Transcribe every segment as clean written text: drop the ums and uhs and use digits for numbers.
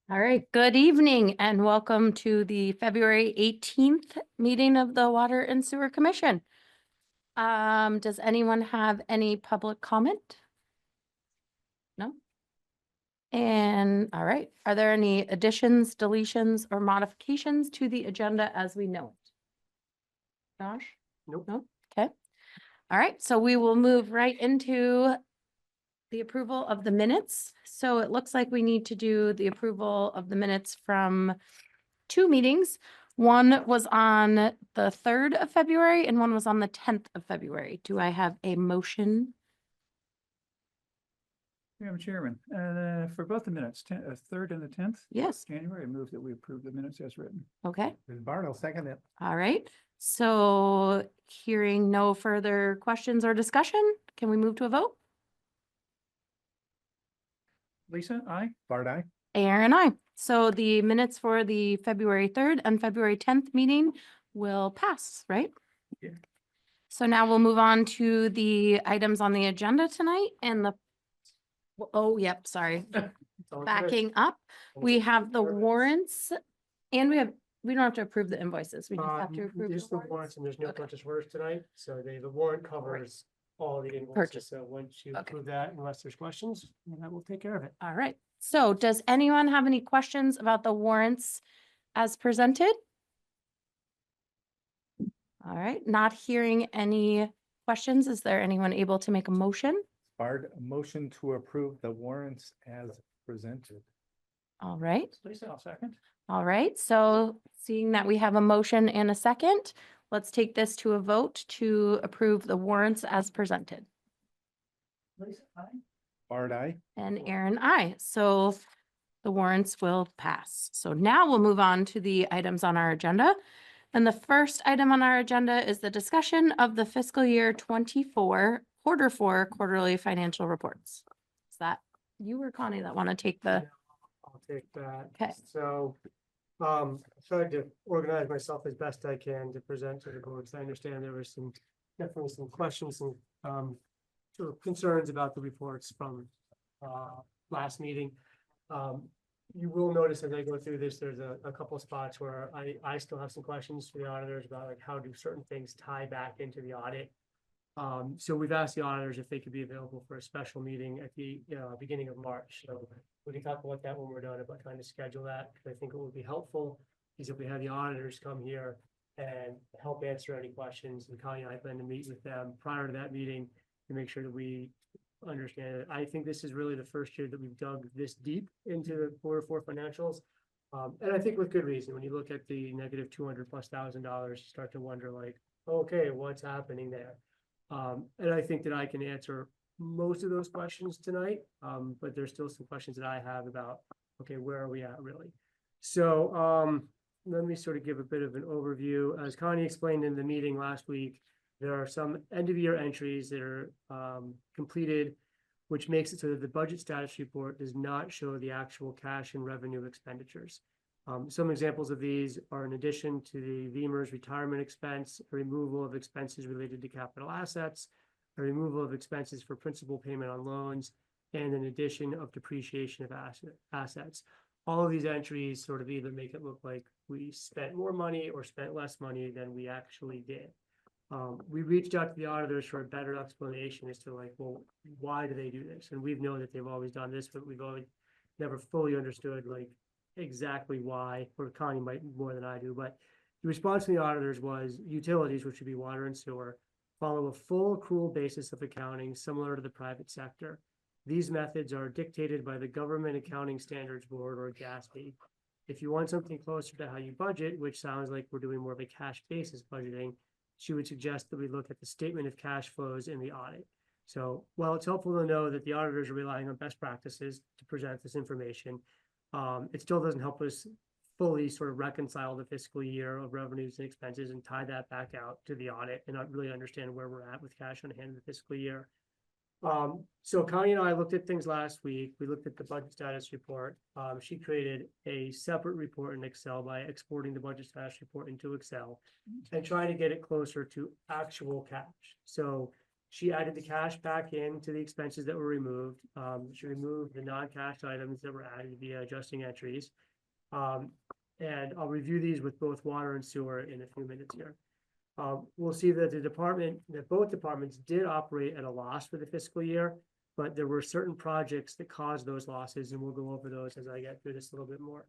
All right, good evening and welcome to the February 18th meeting of the Water and Sewer Commission. Does anyone have any public comment? No? And all right, are there any additions, deletions, or modifications to the agenda as we know it? Josh? Nope. No? Okay. All right, so we will move right into the approval of the minutes. So it looks like we need to do the approval of the minutes from two meetings. One was on the 3rd of February and one was on the 10th of February. Do I have a motion? Madam Chairman, for both the minutes, 3rd and the 10th Yes. January, I move that we approve the minutes as written. Okay. Ms. Bart, I'll second it. All right. So hearing no further questions or discussion, can we move to a vote? Lisa, aye. Bart, aye. Aaron, I. So the minutes for the February 3rd and February 10th meeting will pass, right? Yeah. So now we'll move on to the items on the agenda tonight and oh, yep, sorry. Backing up, we have the warrants and we don't have to approve the invoices. We just have to approve Just the the warrants, and there's no Okay. purchase orders tonight, so the warrant covers all the invoices. Purchase. So once you Okay. approve that, unless there's questions, then that will take care of it. All right. So does anyone have any questions about the warrants as presented? All right, not hearing any questions. Is there anyone able to make a motion? Bart, a motion to approve the warrants as presented. All right. Lisa, I'll second. All right. So seeing that we have a motion and a second, let's take this to a vote to approve the warrants as presented. Lisa, aye. Bart, aye. And Aaron, I. So the warrants will pass. So now we'll move on to the items on our agenda. And the first item on our agenda is the discussion of the fiscal year 24 Q4 quarterly financial reports. Is that you or Connie that want to take the? I'll take that. Okay. So, I tried to organize myself as best I can to present to the board. So I understand there were definitely some questions and, sort of concerns about the reports from, last meeting. You will notice as I go through this, there's a couple of spots where I still have some questions for the auditors about like how do certain things tie back into the audit. So we've asked the auditors if they could be available for a special meeting at the beginning of March. So we can talk about that when we're done about trying to schedule that, because I think it would be helpful is if we had the auditors come here and help answer any questions. And Connie and I plan to meet with them prior to that meeting to make sure that we understand it. I think this is really the first year that we've dug this deep into the Q4 financials. And I think with good reason. When you look at the negative $200,000+, you start to wonder like, okay, what's happening there? And I think that I can answer most of those questions tonight, but there's still some questions that I have about, okay, where are we at really? So let me sort of give a bit of an overview. As Connie explained in the meeting last week, there are some end of year entries that are completed, which makes it so that the budget status report does not show the actual cash and revenue expenditures. Some examples of these are in addition to the VEMR's retirement expense, a removal of expenses related to capital assets, a removal of expenses for principal payment on loans, and an addition of depreciation of assets. All of these entries sort of either make it look like we spent more money or spent less money than we actually did. We reached out to the auditors for a better explanation as to like, well, why do they do this? And we've known that they've always done this, but we've always never fully understood like exactly why, or Connie might more than I do, but the response from the auditors was utilities, which would be water and sewer, follow a full accrual basis of accounting similar to the private sector. These methods are dictated by the Government Accounting Standards Board, or GASB. If you want something closer to how you budget, which sounds like we're doing more of a cash basis budgeting, she would suggest that we look at the statement of cash flows in the audit. So while it's helpful to know that the auditors are relying on best practices to present this information, it still doesn't help us fully sort of reconcile the fiscal year of revenues and expenses and tie that back out to the audit and not really understand where we're at with cash on hand in the fiscal year. So Connie and I looked at things last week. We looked at the budget status report. She created a separate report in Excel by exporting the budget status report into Excel and trying to get it closer to actual cash. So She added the cash back into the expenses that were removed. She removed the non-cash items that were added via adjusting entries. And I'll review these with both water and sewer in a few minutes here. We'll see that both departments did operate at a loss for the fiscal year, but there were certain projects that caused those losses, and we'll go over those as I get through this a little bit more.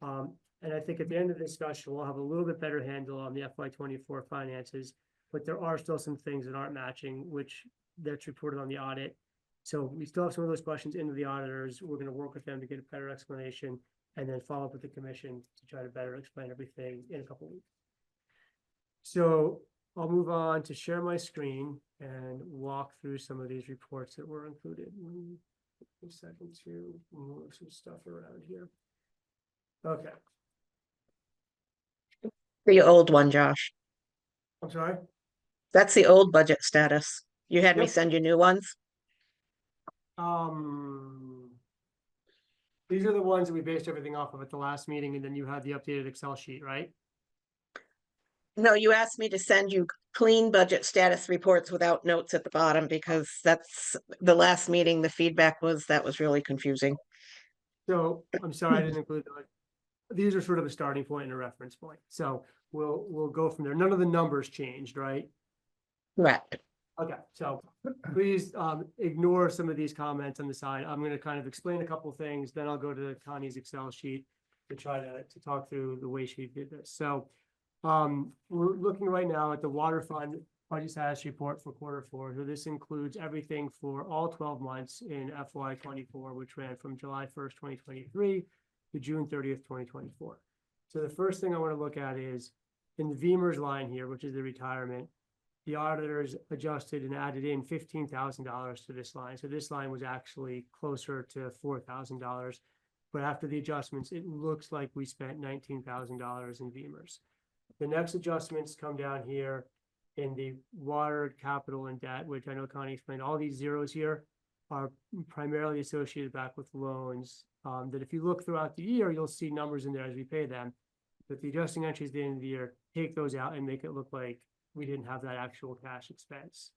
And I think at the end of the discussion, we'll have a little bit better handle on the FY24 finances, but there are still some things that aren't matching, which that's reported on the audit. So we still have some of those questions into the auditors. We're going to work with them to get a better explanation and then follow up with the commission to try to better explain everything in a couple of weeks. So I'll move on to share my screen and walk through some of these reports that were included. A second to move some stuff around here. Okay, The old one, Josh. I'm sorry. That's the old budget status. You had me Yep. send you new ones? These are the ones that we based everything off of at the last meeting, and then you had the updated Excel sheet, right? No, you asked me to send you clean budget status reports without notes at the bottom because that's the last meeting. The feedback was that was really confusing. So I'm sorry I didn't include that. These are sort of a starting point and a reference point. So we'll go from there. None of the numbers changed, right? Correct. Okay, so please ignore some of these comments on the side. I'm going to kind of explain a couple things, then I'll go to Connie's Excel sheet to try to talk through the way she did this. So we're looking right now at the water fund budget status report for Q4. So this includes everything for all 12 months in FY24, which ran from July 1st, 2023 to June 30th, 2024. So the first thing I want to look at is in the VEMR's line here, which is the retirement. The auditors adjusted and added in $15,000 to this line. So this line was actually closer to $4,000. But after the adjustments, it looks like we spent $19,000 in VEMR's. The next adjustments come down here in the water, capital, and debt, which I know Connie explained. All these zeros here are primarily associated back with loans that if you look throughout the year, you'll see numbers in there as we pay them. But the adjusting entries at the end of the year, take those out and make it look like we didn't have that actual cash expense.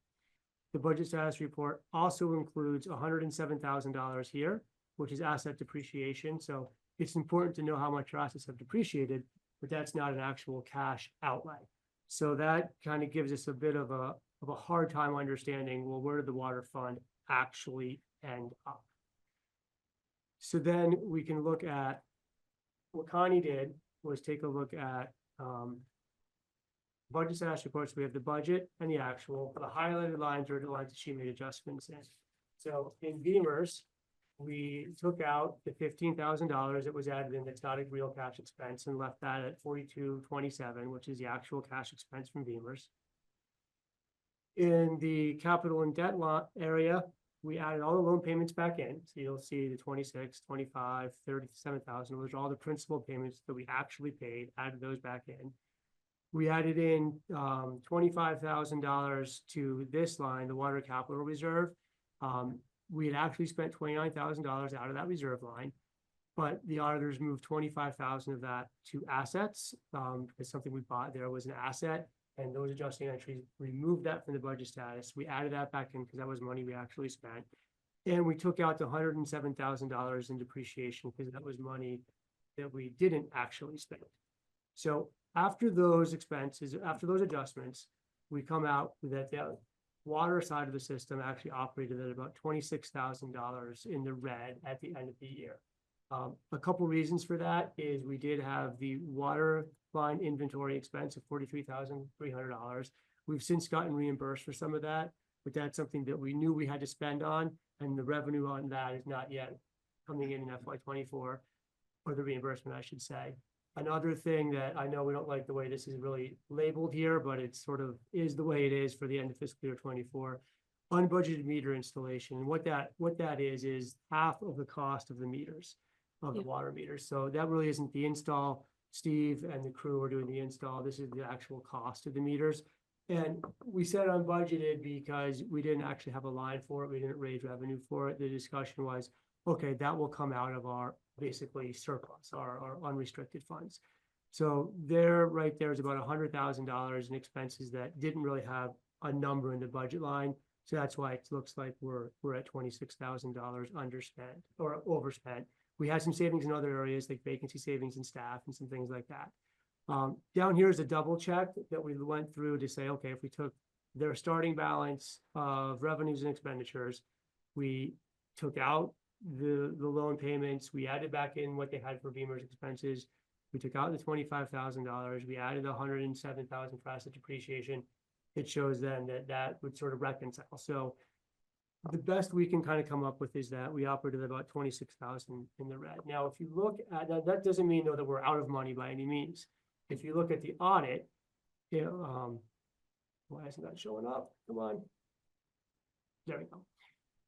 The budget status report also includes $107,000 here, which is asset depreciation. So it's important to know how much your assets have depreciated, but that's not an actual cash outlay. So that kind of gives us a bit of a hard time understanding, well, where did the water fund actually end up? So then we can look at what Connie did was take a look at budget status reports. We have the budget and the actual. The highlighted lines are the lines that she made adjustments in. So in VEMR's, we took out the $15,000 that was added in that's not a real cash expense and left that at $42.27, which is the actual cash expense from VEMR's. In the capital and debt lot area, we added all the loan payments back in. So you'll see the 26, 25, 37,000. Those are all the principal payments that we actually paid, added those back in. We added in $25,000 to this line, the water capital reserve. We had actually spent $29,000 out of that reserve line, but the auditors moved $25,000 of that to assets because something we bought there was an asset, and those adjusting entries removed that from the budget status. We added that back in because that was money we actually spent. And we took out the $107,000 in depreciation because that was money that we didn't actually spend. So after those expenses, after those adjustments, we come out that the water side of the system actually operated at about $26,000 in the red at the end of the year. A couple reasons for that is we did have the water line inventory expense of $43,300. We've since gotten reimbursed for some of that, but that's something that we knew we had to spend on, and the revenue on that is not yet coming in FY24, or the reimbursement, I should say. Another thing that I know we don't like the way this is really labeled here, but it sort of is the way it is for the end of fiscal year 24, unbudgeted meter installation. What that is half of the cost of the meters, of the water meters. So that really isn't the install. Steve and the crew are doing the install. This is the actual cost of the meters. And we said unbudgeted because we didn't actually have a line for it. We didn't raise revenue for it. The discussion was, okay, that will come out of our basically surplus, our unrestricted funds. So there, right there is about $100,000 in expenses that didn't really have a number in the budget line. So that's why it looks like we're at $26,000 underspent or overspent. We had some savings in other areas like vacancy savings and staff and some things like that. Down here is a double check that we went through to say, okay, if we took their starting balance of revenues and expenditures, we took out the loan payments, we added back in what they had for Beamer's expenses, we took out the $25,000, we added $107,000 for asset depreciation. It shows then that would sort of reconcile. So the best we can kind of come up with is that we operated about 26,000 in the red. Now, if you look at that, doesn't mean though that we're out of money by any means. If you look at the audit, you know, why isn't that showing up? Come on. There we go.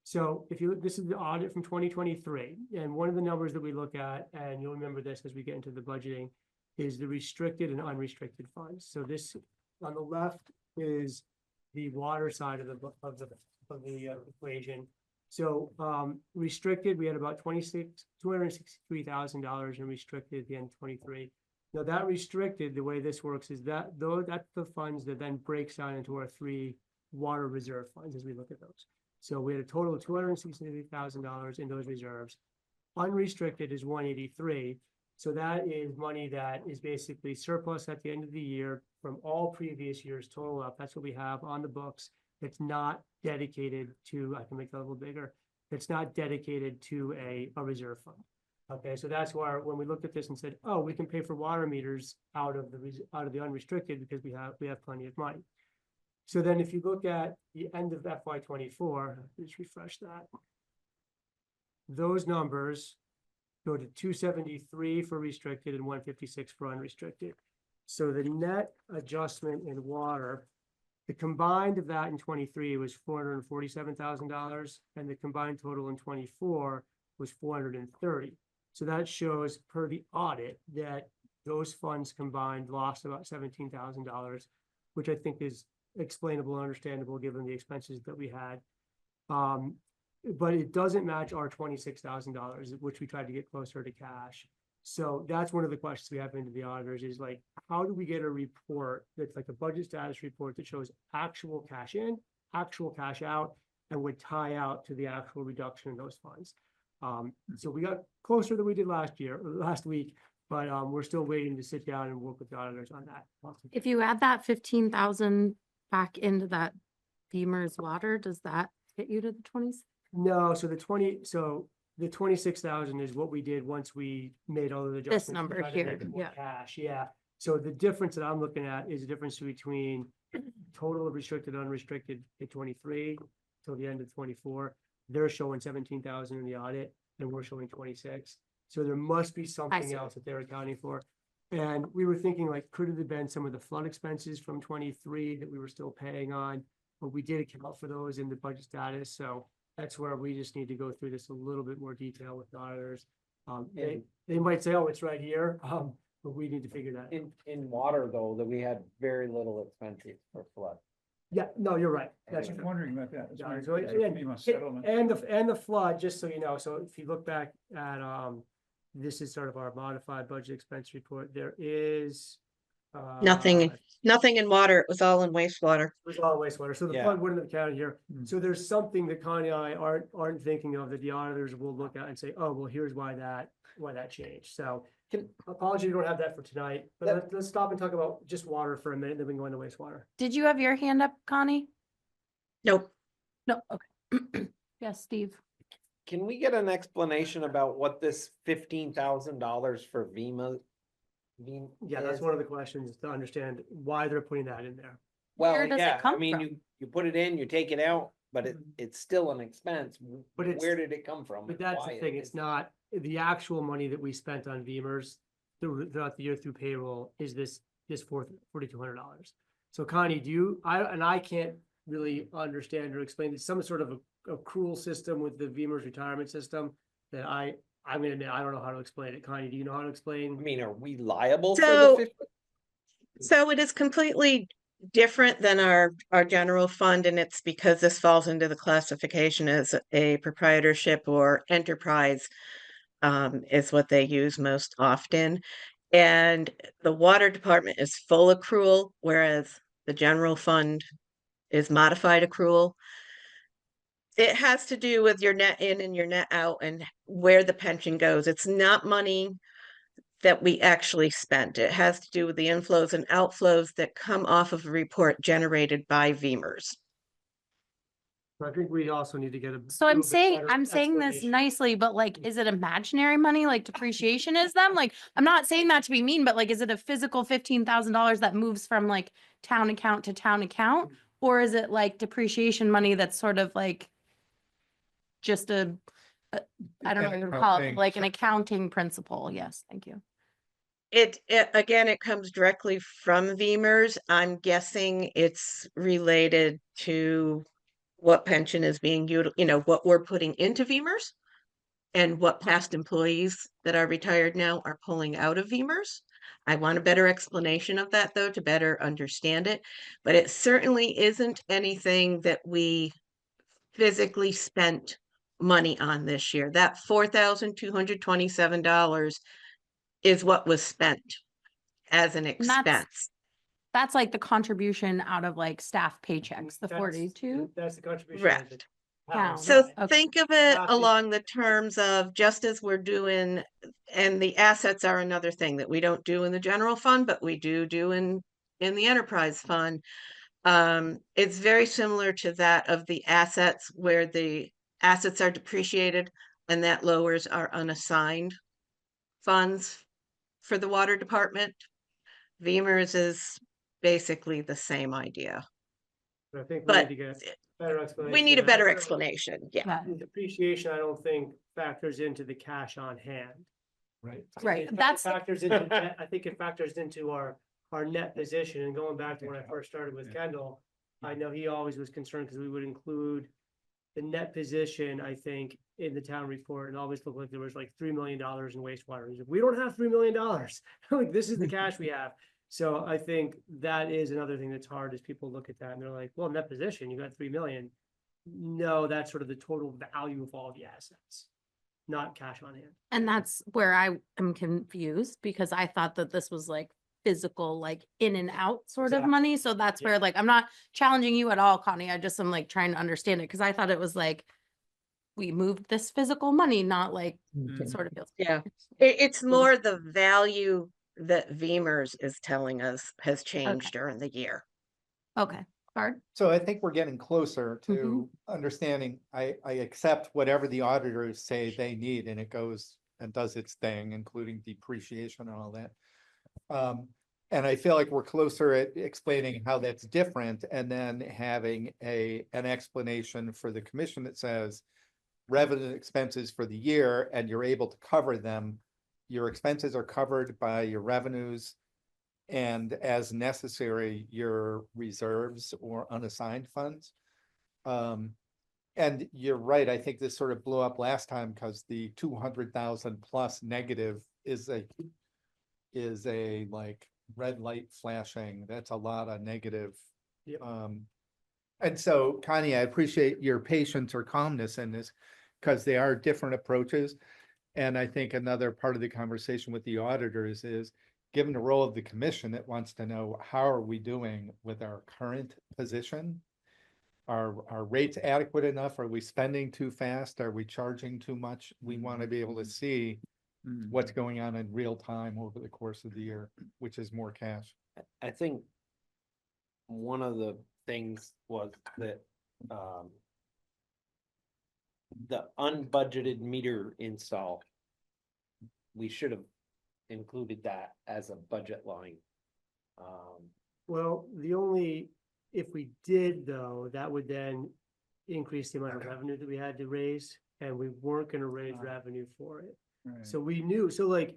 So if you, this is the audit from 2023, and one of the numbers that we look at, and you'll remember this as we get into the budgeting, is the restricted and unrestricted funds. So this on the left is the water side of the equation. So restricted, we had about $263,000 in restricted at the end of 23. Now that restricted, the way this works is that though that's the funds that then breaks down into our 3 water reserve funds as we look at those. So we had a total of $263,000 in those reserves. Unrestricted is 183. So that is money that is basically surplus at the end of the year from all previous years total up. That's what we have on the books. It's not dedicated to, I can make that a little bigger. It's not dedicated to a reserve fund. Okay, so that's why when we looked at this and said, oh, we can pay for water meters out of the unrestricted because we have plenty of money. So then if you look at the end of FY24, just refresh that. Those numbers go to 273 for restricted and 156 for unrestricted. So the net adjustment in water, the combined of that in 23 was $447,000, and the combined total in 24 was 430. So that shows per the audit that those funds combined lost about $17,000, which I think is explainable and understandable given the expenses that we had. But it doesn't match our $26,000, which we tried to get closer to cash. So that's one of the questions we have into the auditors is like, how do we get a report that's like a budget status report that shows actual cash in, actual cash out, and would tie out to the actual reduction in those funds? So we got closer than we did last week, but we're still waiting to sit down and work with the auditors on that. If you add that 15,000 back into that Beamer's water, does that get you to the 20s? No, so the 26,000 is what we did once we made all of the adjustments. This number to try to here, make it more yeah. cash, yeah. So the difference that I'm looking at is the difference between total of restricted, unrestricted at 23 till the end of 24. They're showing 17,000 in the audit and we're showing 26. So there must be something see. else that they're accounting for. And we were thinking like, could it have been some of the flood expenses from 23 that we were still paying on? But we did account for those in the budget status. So that's where we just need to go through this a little bit more detail with the auditors. They might say, oh, it's right here, but we need to figure that out. In water though, that we had very little expenses for flood. Yeah, no, you're right. I That's was true. wondering about that. It's Yeah, very- so it's a again, FEMA settlement. And the flood, just so you know, so if you look back at, this is sort of our modified budget expense report, there is. Nothing. It Nothing in water. It was all in wastewater. was all wastewater, so the Yeah. flood wouldn't have counted here. Mm. So there's something that Connie and I aren't thinking of that the auditors will look at and say, oh, well, here's why that changed. So apology, we don't have that for tonight, but Yep. let's stop and talk about just water for a minute, then we can go into wastewater. Did you have your hand up, Connie? Nope. No, okay. Yes, Steve. Can we get an explanation about what this $15,000 for VEMA? Yeah, that's is? one of the questions to understand why they're putting that in there. Well, Where does it yeah, I come mean, from? you put it in, you take it out, but it's still an expense. But it's- Where did it come from? But and that's why the thing, it it's is? not, the actual money that we spent on Beamers throughout the year through payroll is this $4,200. So Connie, I can't really understand or explain, it's some sort of a accrual system with the Beamers retirement system that I'm gonna admit, I don't know how to explain it. Connie, do you know how to I explain? mean, are we liable for So- the 50? So it is completely different than our general fund, and it's because this falls into the classification as a proprietorship or enterprise, is what they use most often. And the water department is full accrual, whereas the general fund is modified accrual. It has to do with your net in and your net out and where the pension goes. It's not money that we actually spent. It has to do with the inflows and outflows that come off of a report generated by VEMR's. I think we also need to get a. So I'm little bit saying, better I'm saying this explanation. nicely, but like, is it imaginary money? Like depreciation is them? Like, I'm not saying that to be mean, but like, is it a physical $15,000 that moves from like town account to town account? Or is it like depreciation money that's sort of like just I don't know what you would call it, Accounting. like an accounting principle? Yes, thank you. It again, it comes directly from VEMR's. I'm guessing it's related to what pension is being what we're putting into VEMR's and what past employees that are retired now are pulling out of VEMR's. I want a better explanation of that though, to better understand it, but it certainly isn't anything that we physically spent money on this year. That $4,227 is what was spent as an And that's- expense. That's like the contribution out of like staff paychecks, the That's- 42. That's the contribution. of the Correct. town. Pounds. So Okay. think of it Half is- along the terms of just as we're doing, and the assets are another thing that we don't do in the general fund, but we do in the enterprise fund. It's very similar to that of the assets where the assets are depreciated and that lowers our unassigned funds for the water department. VEMR's is basically the same idea, I think we but need to get better explanation. we need a of that. better explanation. Yeah. Yeah, The depreciation, I don't think factors into the cash on hand. Right. right. It That's, factors into, I think it factors into our net position, and going back to when I first started with Kendall, I know he always was concerned because we would include the net position, I think, in the town report, and always looked like there was like $3 million in wastewater. He's like, we don't have $3 million. Like, this is the cash we have. So I think that is another thing that's hard, is people look at that and they're like, well, net position, you got 3 million. No, that's sort of the total value of all the assets, not cash on hand. and that's where I am confused because I thought that this was like physical, like in and out sort of Exactly. money. So that's where like, I'm not challenging you at all, Connie. I just am like trying to understand it because I thought it was like, we moved this physical money, not like, it sort of feels. Yeah. It's more the value that VEMR's is telling us has changed during the year. Okay, Bart? So I think we're getting closer to Mhm. understanding. I accept whatever the auditors say they need, and it goes and does its thing, including depreciation and all that. And I feel like we're closer at explaining how that's different, and then having an explanation for the commission that says revenue and expenses for the year, and you're able to cover them. Your expenses are covered by your revenues, and as necessary, your reserves or unassigned funds. And you're right, I think this sort of blew up last time because the 200,000 plus negative is a like red light flashing. That's a lot of negative. Yep. And so Connie, I appreciate your patience or calmness in this, because they are different approaches. And I think another part of the conversation with the auditors is, given the role of the commission, it wants to know, how are we doing with our current position? Are our rates adequate enough? Are we spending too fast? Are we charging too much? We want to be able to see what's going on in real time over the course of the year, which is more cash. I think one of the things was that, the unbudgeted meter install, we should have included that as a budget line. Well, if we did though, that would then increase the amount of revenue that we had to raise, and we weren't gonna raise revenue for it. So we knew, so like,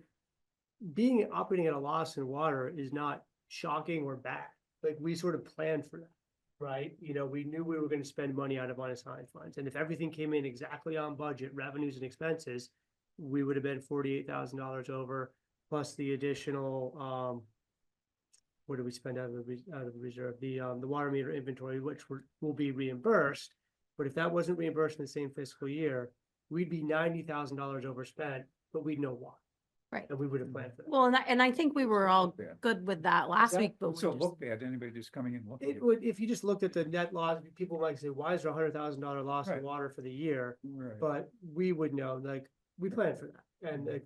operating at a loss in water is not shocking or bad. Like, we sort of planned for that, right? You know, we knew we were gonna spend money out of unassigned funds, and if everything came in exactly on budget, revenues and expenses, we would have been $48,000 over, plus the additional, what did we spend out of the reserve? The water meter inventory, which will be reimbursed. But if that wasn't reimbursed in the same fiscal year, we'd be $90,000 overspent, but we'd know why. Right. And we would have planned for that. Well, and I think we were all bad. good with that last that- week, but we So just, look bad, anybody just coming in looking. It would, if you just looked at the net loss, people might say, why is there $100,000 loss in Right. water for the year? Right. But we would know, like, we planned for that.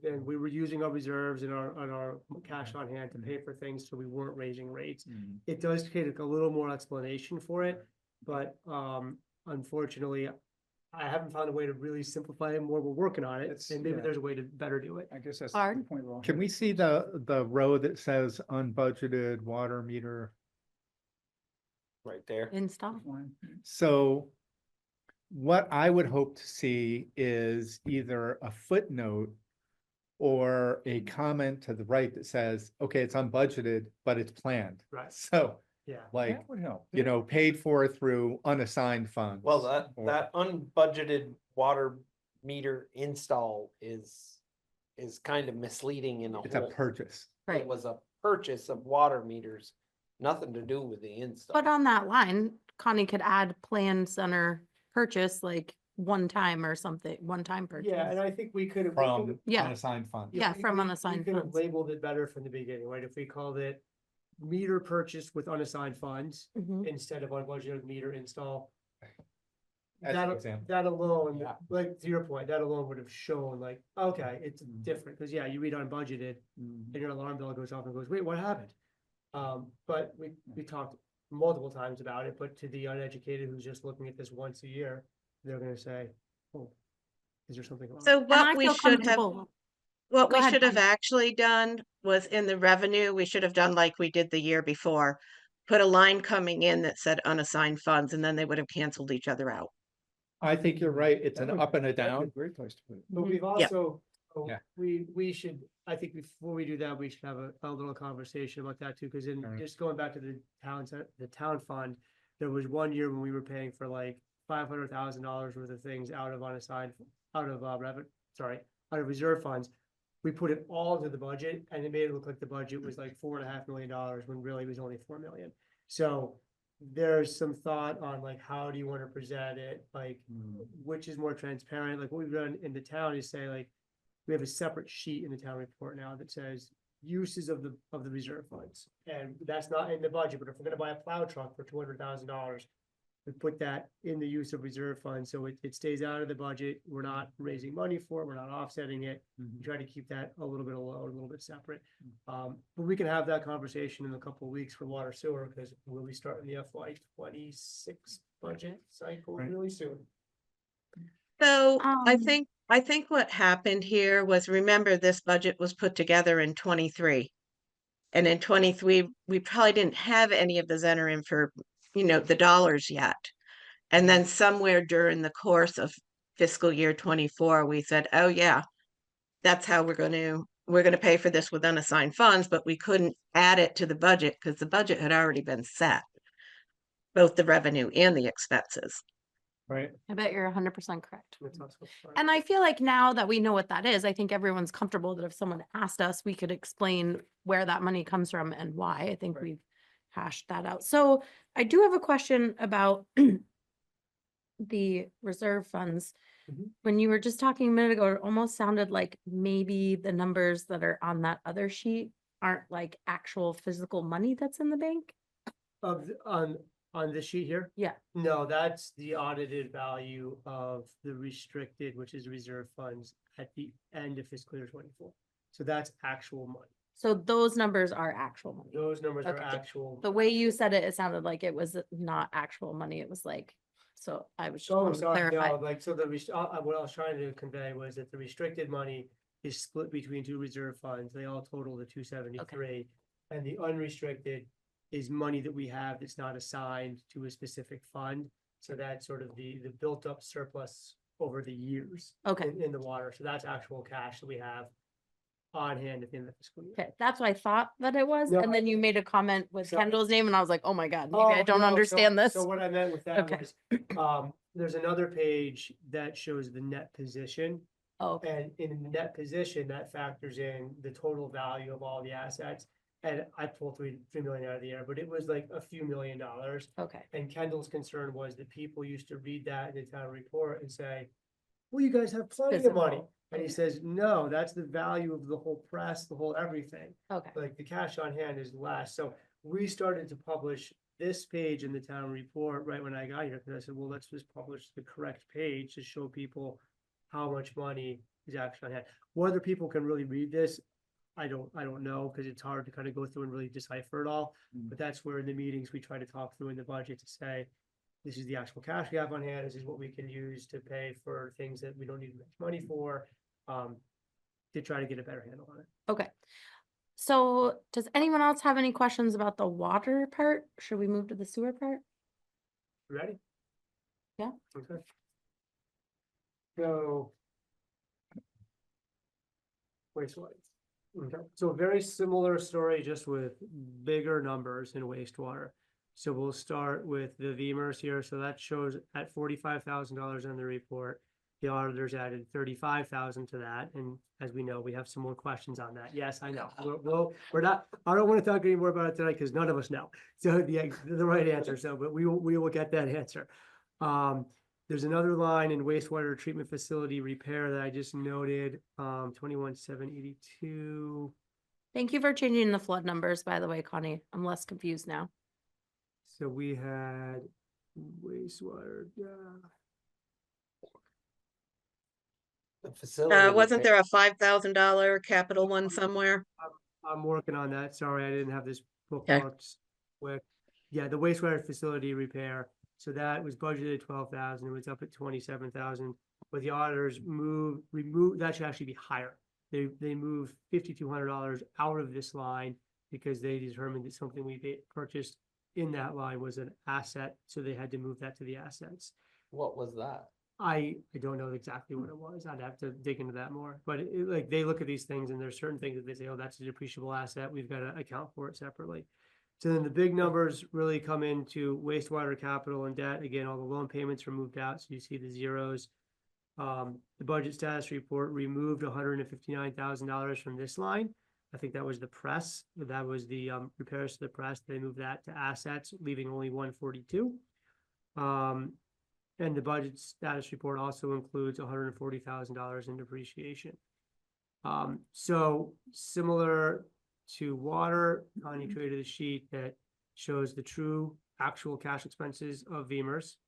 And we were using our reserves and our cash on hand to pay for things, so we weren't raising rates. Mm. It does take a little more explanation for it, but unfortunately, I haven't found a way to really simplify it more. We're working on it, It's- and maybe yeah. there's a way to better do it. I guess that's Art? the point. we're all Can we see the row that says unbudgeted water meter? Right there. install. Fine. So what I would hope to see is either a footnote or a comment to the right that says, okay, it's unbudgeted, but it's planned. Right. So Yeah. like, That would help. you know, paid for through unassigned funds. Well, that, or- that unbudgeted water meter install is kind of misleading in a It's a whole. purchase. Right. It was a purchase of water meters, nothing to do with the install. But on that line, Connie could add plan center purchase, like one time or something, one time purchase. Yeah, and I think we could have. From Yeah. unassigned funds. Yeah, from unassigned We could have funds. labeled it better from the beginning, right? If we called it meter purchase with unassigned funds Mhm. instead of unbudgeted meter install. As an That, example. that alone, Yeah. like to your point, that alone would have shown like, okay, it's Mhm. different, because yeah, you read unbudgeted Mm. and your alarm bell goes off and goes, wait, what happened? But we talked multiple times about it, but to the uneducated who's just looking at this once a year, they're gonna say, oh, is there something wrong? So And I what we feel should have, comfortable. what Go we ahead, should have Connie. actually done was in the revenue, we should have done like we did the year before. Put a line coming in that said unassigned funds, and then they would have canceled each other out. I think you're right. It's That an would- up and a that'd be down. a Great place to put it. But Mhm. we've Yeah. also, Yeah. we should, I think before we do that, we should have a little conversation about that too, because in Alright. just going back to the town fund, there was one year when we were paying for like $500,000 worth of things out of unassigned, out of out of reserve funds. We put it all into the budget and it made it look like the budget was like $4.5 million when really it was only 4 million. So there's some thought on like, how do you want to present it? Like, Mm. which is more transparent, like what we've done in the town is say like, we have a separate sheet in the town report now that says uses of the reserve funds. And that's not in the budget, but if we're gonna buy a plow truck for $200,000, we put that in the use of reserve funds, so it stays out of the budget, we're not raising money for it, we're not offsetting it. We try to keep that a little bit alone, a little bit separate. But we can have that conversation in a couple of weeks for water sewer, because we'll be starting the FY 26 budget cycle Right. really soon. So I Um, think what happened here was, remember, this budget was put together in 23. And in 23, we probably didn't have any of the Zener for, the dollars yet. And then somewhere during the course of fiscal year 24, we said, oh yeah, that's how we're gonna pay for this with unassigned funds, but we couldn't add it to the budget because the budget had already been set. Both the revenue and the expenses. Right. I bet you're 100% correct. That's also part. And I feel like now that we know what that is, I think everyone's comfortable that if someone asked us, we could explain where that money comes from and why. I think Right. we've hashed that out. So I do have a question about the reserve funds. Mhm. When you were just talking a minute ago, it almost sounded like maybe the numbers that are on that other sheet aren't like actual physical money that's in the bank. On this sheet here? Yeah. No, that's the audited value of the restricted, which is reserve funds at the end of fiscal year 24. So that's actual money. So those numbers are actual money. Those numbers are Okay. actual. The way you said it, it sounded like it was not actual money. It was like, so I was just Oh, wanting to sorry, clarify. no, like, so what I was trying to convey was that the restricted money is split between two reserve funds. They all total the 273. And the unrestricted is money that we have that's not assigned to a specific fund. So that's sort of the built up surplus over the years. Okay. In the water. So that's actual cash that we have on hand at the end of the fiscal year. Okay, that's what I thought that it was. No, And then you made a comment with So- Kendall's name and I was like, oh my God, maybe I Oh, don't no, understand this. So what I meant with that Okay. was, there's another page that shows the net position. Oh, okay. And in the net position, that factors in the total value of all the assets. And I pulled 3 million out of the air, but it was like a few $1,000,000. Okay. And Kendall's concern was that people used to read that in the town report and say, well, you guys have plenty of money. Physical. And he says, no, that's the value of the whole press, the whole everything. Okay, Like the cash on hand is less. So we started to publish this page in the town report right when I got here. Cause I said, well, let's just publish the correct page to show people how much money is actually on hand. Whether people can really read this, I don't know, because it's hard to kind of go through and really decipher it all. Mm. But that's where in the meetings, we try to talk through in the budget to say, this is the actual cash we have on hand. This is what we can use to pay for things that we don't need much money for. To try to get a better handle on it. okay. So does anyone else have any questions about the water part? Should we move to the sewer part? You ready? Yeah. Okay. So. Wastewater. Okay, so a very similar story, just with bigger numbers in wastewater. So we'll start with the VEMR's here. So that shows at $45,000 on the report. The auditors added 35,000 to that, and as we know, we have some more questions on that. Yes, I know. We're not. I don't want to talk anymore about it tonight because none of us know. So the right answer. So, but we will get that answer. There's another line in wastewater treatment facility repair that I just noted. 21,782. Thank you for changing the flood numbers, by the way, Connie. I'm less confused now. So we had wastewater. The facility. Wasn't repair- there a $5,000 capital one somewhere? I'm working on that. Sorry, I didn't have this Okay. bookmarked quick. Yeah, the wastewater facility repair. So that was budgeted 12,000. It was up at 27,000. But the auditors remove, that should actually be higher. They moved $5,200 out of this line because they determined that something we purchased in that line was an asset. So they had to move that to the assets. What was that? I don't know exactly what it was. I'd have to dig into that more, but like they look at these things and there's certain things that they say, oh, that's a depreciable asset. We've got to account for it separately. So then the big numbers really come into wastewater capital and debt. Again, all the loan payments are moved out. So you see the zeros. The budget status report removed $159,000 from this line. I think that was the press. That was the repairs to the press. They moved that to assets, leaving only 142. And the budget status report also includes $140,000 in depreciation. So similar to water, Connie created a sheet that shows the true actual cash expenses of VEMR's.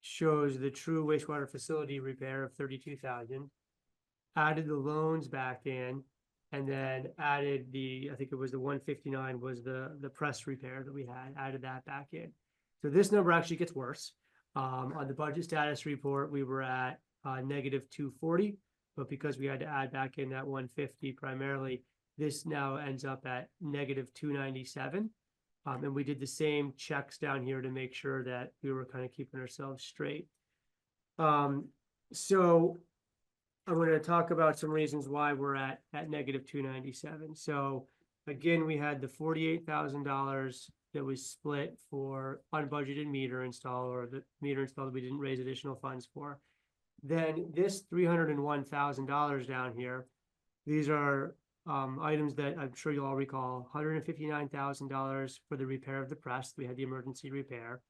Shows the true wastewater facility repair of 32,000. Added the loans back in, and then added I think it was the 159 was the press repair that we had, added that back in. So this number actually gets worse. On the budget status report, we were at negative 240, but because we had to add back in that 150 primarily, this now ends up at negative 297. And we did the same checks down here to make sure that we were kind of keeping ourselves straight. So I'm going to talk about some reasons why we're at negative 297. So again, we had the $48,000 that was split for unbudgeted meter install, or the meter install that we didn't raise additional funds for. Then this $301,000 down here, these are items that I'm sure you'll all recall. $159,000 for the repair of the press. We had the emergency repair.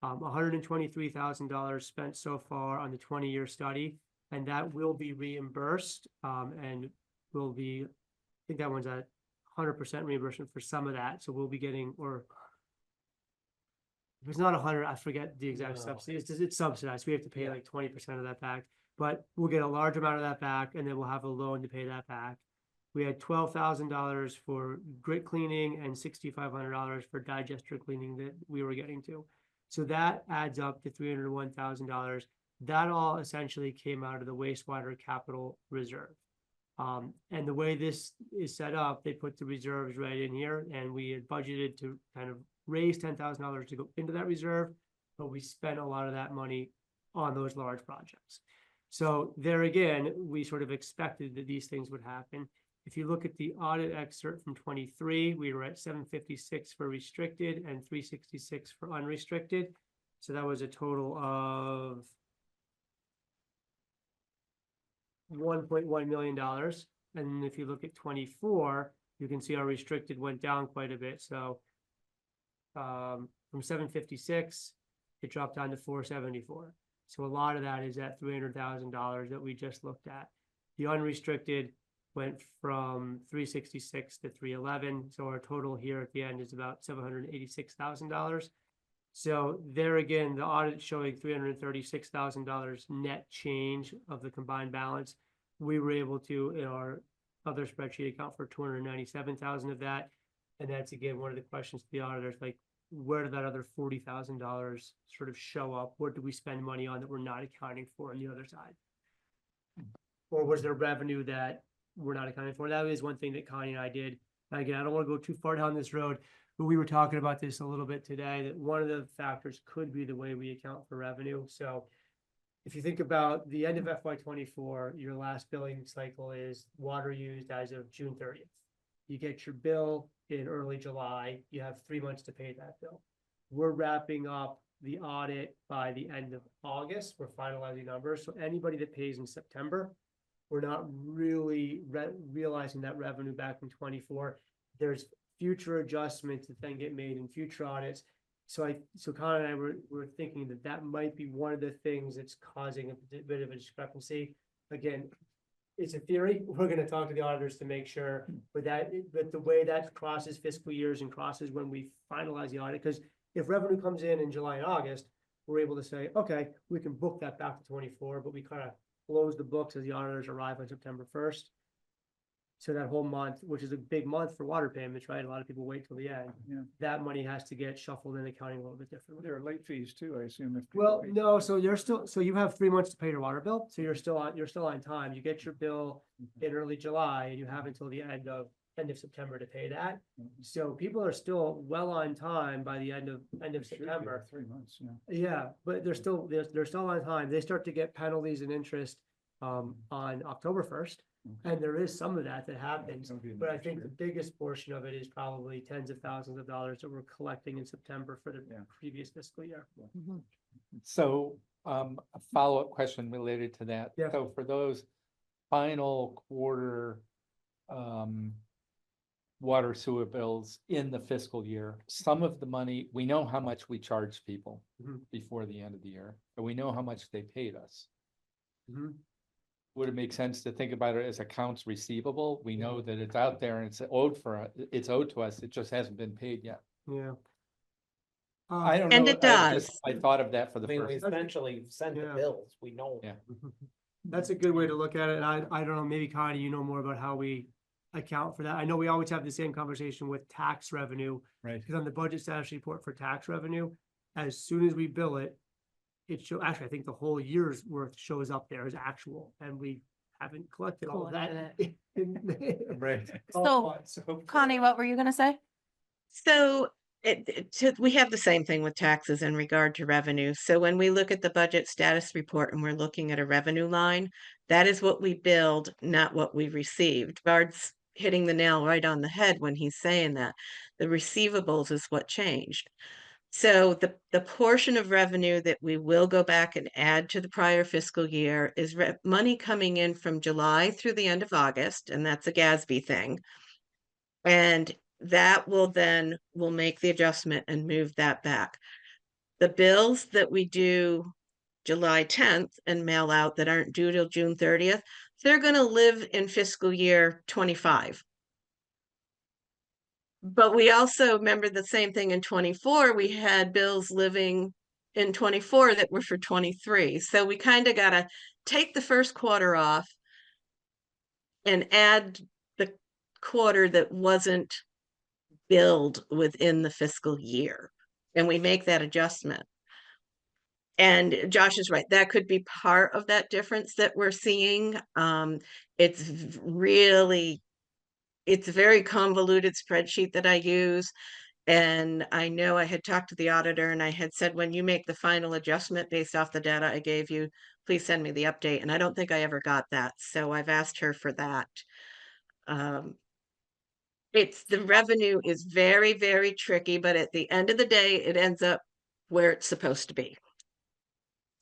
$123,000 spent so far on the 20-year study, and that will be reimbursed and will be, I think that one's at 100% reimbursement for some of that. So we'll be getting, or if it's not 100, I forget the exact No. subsidy. It's subsidized. We have to pay like 20% of that back, but we'll get a large amount of that back, and then we'll have a loan to pay that back. We had $12,000 for grit cleaning and $6,500 for digester cleaning that we were getting to. So that adds up to $301,000. That all essentially came out of the wastewater capital reserve. And the way this is set up, they put the reserves right in here, and we had budgeted to kind of raise $10,000 to go into that reserve, but we spent a lot of that money on those large projects. So there again, we sort of expected that these things would happen. If you look at the audit excerpt from 23, we were at 756 for restricted and 366 for unrestricted. So that was a total of $1.1 million. And if you look at 24, you can see our restricted went down quite a bit. So from 756, it dropped down to 474. So a lot of that is that $300,000 that we just looked at. The unrestricted went from 366 to 311, so our total here at the end is about $786,000. So there again, the audit showing $336,000 net change of the combined balance. We were able to, in our other spreadsheet, account for 297,000 of that. And that's again, one of the questions to the auditors, like, where did that other $40,000 sort of show up? What do we spend money on that we're not accounting for on the other side? Or was there revenue that we're not accounting for? That is one thing that Connie and I did. And again, I don't want to go too far down this road, but we were talking about this a little bit today, that one of the factors could be the way we account for revenue. So if you think about the end of FY '24, your last billing cycle is water used as of June 30th. You get your bill in early July, you have 3 months to pay that bill. We're wrapping up the audit by the end of August. We're finalizing numbers. So anybody that pays in September, we're not really realizing that revenue back in '24. There's future adjustments that then get made in future audits. So Con and I were thinking that that might be one of the things that's causing a bit of a discrepancy. Again, it's a theory. We're going to talk to the auditors to make sure, but the way that crosses fiscal years and crosses when we finalize the audit, because if revenue comes in July and August, we're able to say, okay, we can book that back to '24, but we kind of close the books as the auditors arrive on September 1st. So that whole month, which is a big month for water payments, right? A lot of people wait till the end. Yeah. That money has to get shuffled in accounting a little bit differently. There are late fees too, I assume. If people Well, pay- no, so you have 3 months to pay your water bill, so you're still on time. You get your bill in early July and you have until the end of September to pay that. So people are still well on time by the end of It should be September. 3 months, yeah. Yeah, but they're still on time. They start to get penalties and interest on October 1st. And there is some of that happens, It'll be in but I next think the year. biggest portion of it is probably tens of thousands of dollars that we're collecting in September for the Yeah. previous fiscal year. So, a follow-up question related to that. Yeah. So for those final quarter, water sewer bills in the fiscal year, some of the money, we know how much we charge people Mhm. before the end of the year, and we know how much they paid us. Mhm. Would it make sense to think about it as accounts receivable? We know that it's out there and it's owed it's owed to us, it just hasn't been paid yet. Yeah. I don't know. And it does. I thought of that for I the mean, we first. essentially send the Yeah. bills, we know. Yeah. That's a good way to look at it. I don't know, maybe Connie, you know more about how we account for that. I know we always have the same conversation with tax revenue. Right. Because on the budget status report for tax revenue, as soon as we bill it, actually, I think the whole year's worth shows up there as actual, and we haven't collected all of that. Right. So, Connie, what were you gonna say? So we have the same thing with taxes in regard to revenue. So when we look at the budget status report and we're looking at a revenue line, that is what we billed, not what we received. Bard's hitting the nail right on the head when he's saying that. The receivables is what changed. So the portion of revenue that we will go back and add to the prior fiscal year is money coming in from July through the end of August, and that's a GASB thing. And that will make the adjustment and move that back. The bills that we do July 10th and mail out that aren't due till June 30th, they're going to live in fiscal year 25. But we also remember the same thing in 24, we had bills living in 24 that were for 23. So we kind of got to take the first quarter off and add the quarter that wasn't billed within the fiscal year. And we make that adjustment. And Josh is right. That could be part of that difference that we're seeing. It's a very convoluted spreadsheet that I use. And I know I had talked to the auditor and I had said, when you make the final adjustment based off the data I gave you, please send me the update. And I don't think I ever got that. So I've asked her for that. The revenue is very, very tricky, but at the end of the day, it ends up where it's supposed to be.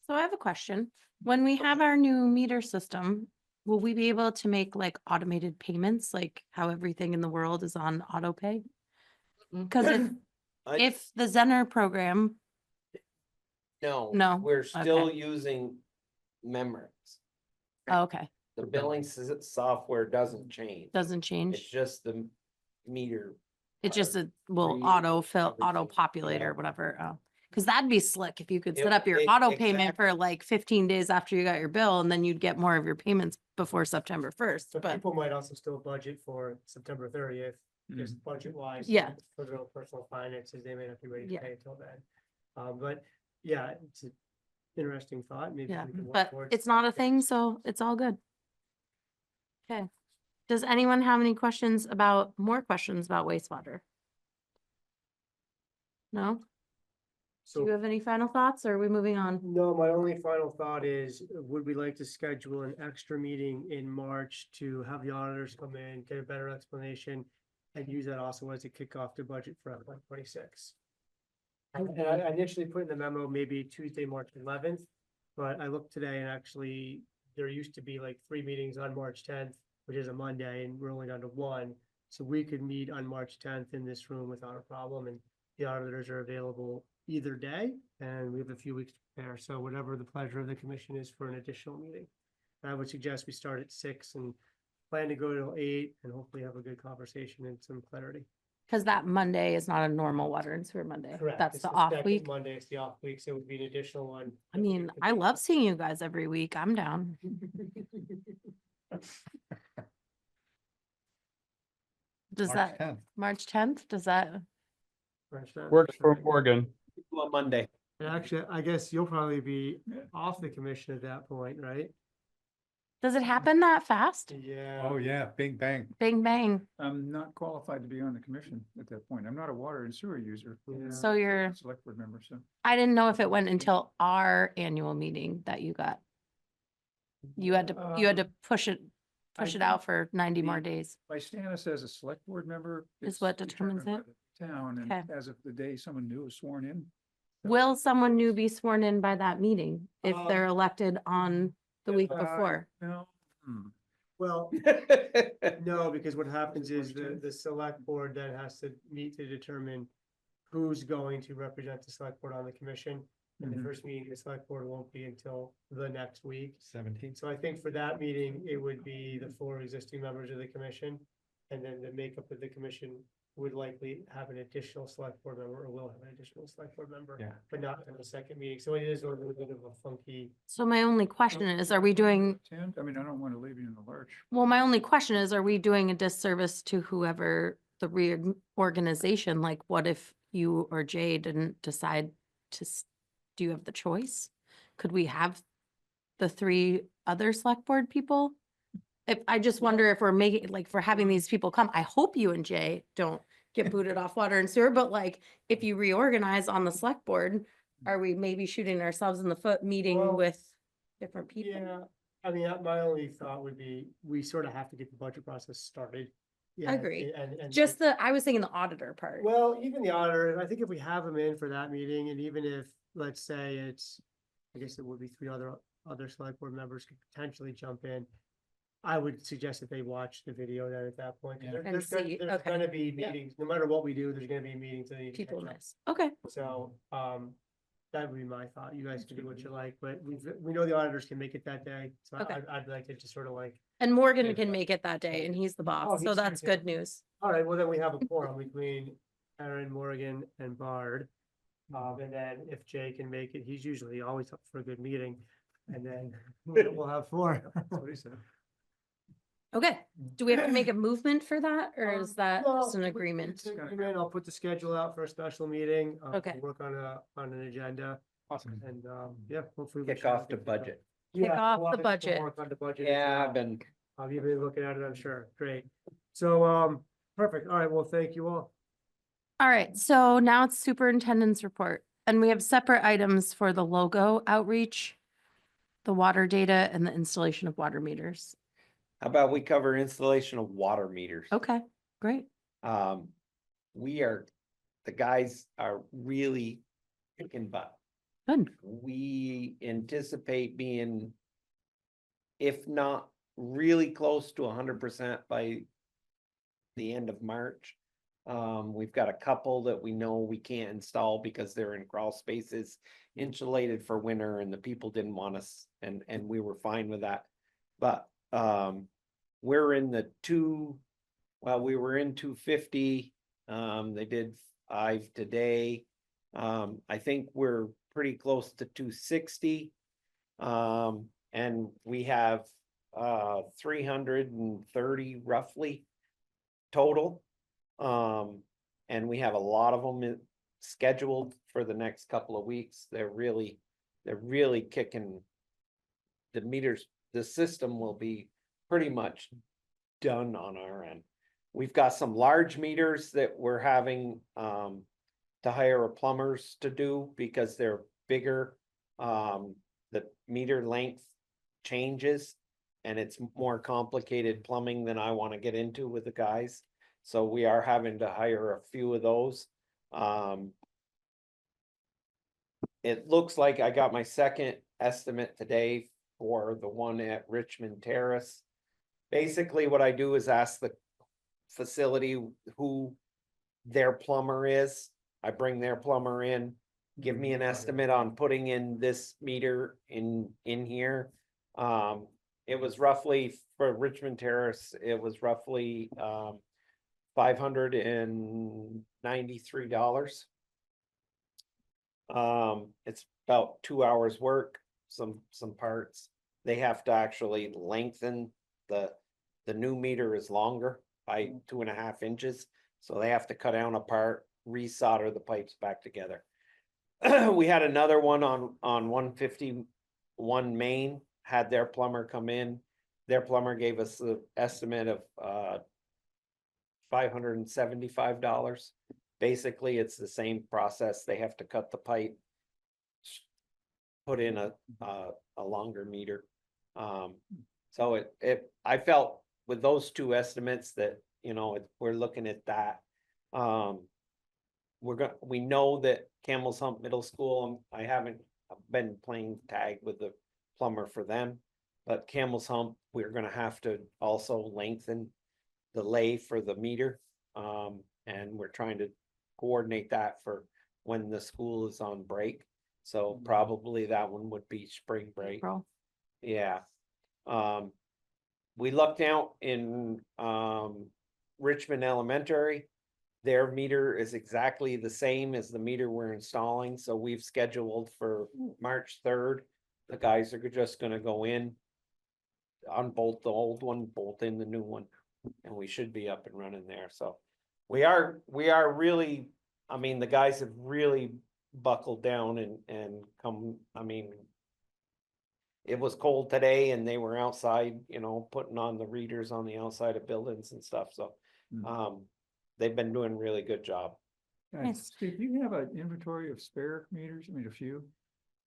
So I have a question. When we have our new meter system, will we be able to make like automated payments, like how everything in the world is on auto pay? Because if the Zenner program No, We're still using memories. Oh, okay, The billing software doesn't change. doesn't It's change. just the meter. It's just part. will Re- auto fill, everything, auto populate yeah. or whatever. Oh, cause that'd be slick if you could set It- up your it- auto payment for like 15 days after you got your bill and then you'd get more of your payments before September 1st, But but people might also still budget for September 30th, just budget wise. Yeah. For their own personal finances, they may not be ready to Yeah. pay until then. But yeah, it's an interesting thought, maybe. yeah, we can work but towards- it's not a thing, so it's all good. Okay. Does anyone have any more questions about wastewater? No? Do you So, have any final thoughts or are we moving on? no, my only final thought is, would we like to schedule an extra meeting in March to have the auditors come in, get a better explanation? And use that also as a kickoff to budget for FY 26. And I initially put in the memo, maybe Tuesday, March 11th, but I looked today and actually, there used to be like 3 meetings on March 10th, which is a Monday, and we're only down to 1. So we could meet on March 10th in this room without a problem, and the auditors are available either day, and we have a few weeks to prepare. So whatever the pleasure of the commission is for an additional meeting. I would suggest we start at 6 and plan to go till 8 and hopefully have a good conversation and some clarity. Cause that Monday is not a normal water and sewer Monday. Correct. That's It's the off second week. Monday, it's the off week, so it would be an additional one. I mean, I love seeing you guys every week. I'm down. Does March that, 10th. March 10th, does that, Works for Morgan. On Monday. And actually, I guess you'll probably be off the commission at that point, right? does it happen that fast? Yeah. Oh, yeah, bing bang. Bing, bang. I'm not qualified to be on the commission at that point. I'm not a water and sewer user. Yeah. So you're, I'm a Select board member, so. I didn't know if it went until our annual meeting that you got. You had to push it out for 90 more days. My status as a select board member. Is it's what determines determined it? by the Town, and Okay. as of the day someone new was sworn in. Will someone new be sworn in by that meeting if Um, they're elected on the week Uh, before? No. Well, no, because what happens is the select board then has to meet to determine who's going to represent the select board on the commission. And the Mhm. first meeting, the select board won't be until the next week. 17th. So I think for that meeting, it would be the 4 existing members of the commission. And then the makeup of the commission would likely have an additional select board member, or will have an additional select board member. Yeah. But not in the second meeting, so it is a little bit of a funky. So my only question is, are we doing, Attend? I mean, I don't want to leave you in the lurch. well, my only question is, are we doing a disservice to whoever the reorganization? Like, what if you or Jay didn't decide to, do you have the choice? Could we have the 3 other select board people? If, I just wonder if we're making, like, if we're having these people come, I hope you and Jay don't get booted off water and sewer, but like, if you reorganize on the select board, are we maybe shooting ourselves in the foot meeting Well, with different people? Yeah, I mean, my only thought would be, we sort of have to get the budget process started. Yeah, agree. And. Just I was thinking the auditor part. Well, even the auditor, I think if we have them in for that meeting, and even if, let's say it's, I guess it would be 3 other select board members could potentially jump in. I would suggest that they watch the video then at that point. 'cause Yeah. And see, There's okay. gonna be meetings, no matter what we do, there's gonna be meetings. that need to People catch up. miss. Okay, So, that would be my thought. You guys can do what you like, but we know the auditors can make it that day. So Okay. I'd like to just sort of like, and Morgan can make it that day and he's the Oh, boss, so he's that's here. good news. all right, well, then we have a quorum between Aaron, Morgan, and Bard. And then if Jay can make it, he's usually always up for a good meeting. And then we'll have 4. That's what he said. Okay, do we have to make a movement for that or is that No, just an it's agreement? an agreement. I'll put the schedule out for a special meeting. Okay. Work on an agenda Awesome. and, yeah, hopefully. we Kick should have off the it kicked off. budget. Kick Yeah, off we'll the have to budget. Work on the budget. as Yeah, well. I've been, You've been looking at it, I'm sure. Great. So, perfect. All right, well, thank you all. All right, so now it's superintendent's report and we have separate items for the logo outreach, the water data and the installation of water meters. how about we cover installation of water meters? Okay, great. The guys are really kicking butt. Good. We anticipate being, if not really close to 100% by the end of March. We've got a couple that we know we can't install because they're in crawl spaces insulated for winter and the people didn't want us, and we were fine with that. But, we're in the we were in 250, they did 5 today. I think we're pretty close to 260. And we have 330 roughly total. And we have a lot of them scheduled for the next couple of weeks. They're really kicking the meters. The system will be pretty much done on our end. We've got some large meters that we're having to hire plumbers to do because they're bigger. The meter length changes and it's more complicated plumbing than I want to get into with the guys. So we are having to hire a few of those. It looks like I got my second estimate today for the one at Richmond Terrace. Basically, what I do is ask the facility who their plumber is. I bring their plumber in, give me an estimate on putting in this meter in here. It was roughly for Richmond Terrace, it was roughly $593. It's about 2 hours work, some parts. They have to actually lengthen the new meter is longer by 2.5 inches. So they have to cut down a part, resolder the pipes back together. We had another one on 151 Main, had their plumber come in. Their plumber gave us the estimate of $575. Basically, it's the same process. They have to cut the pipe, put in a longer meter. So I felt with those two estimates that, we're looking at that. We know that Camel's Hump Middle School, I haven't been playing tag with the plumber for them, but Camel's Hump, we're gonna have to also lengthen the lay for the meter. And we're trying to coordinate that for when the school is on break. So probably that one would be spring break. April. Yeah. We looked out in Richmond Elementary. Their meter is exactly the same as the meter we're installing, so we've scheduled for March 3rd. The guys are just gonna go in, unbolt the old one, bolt in the new one, and we should be up and running there. So we are really, the guys have really buckled down and come, it was cold today and they were outside, putting on the readers on the outside of buildings and stuff. So, they've been doing a really good job. Nice. Steve, do you have an inventory of spare meters? A few?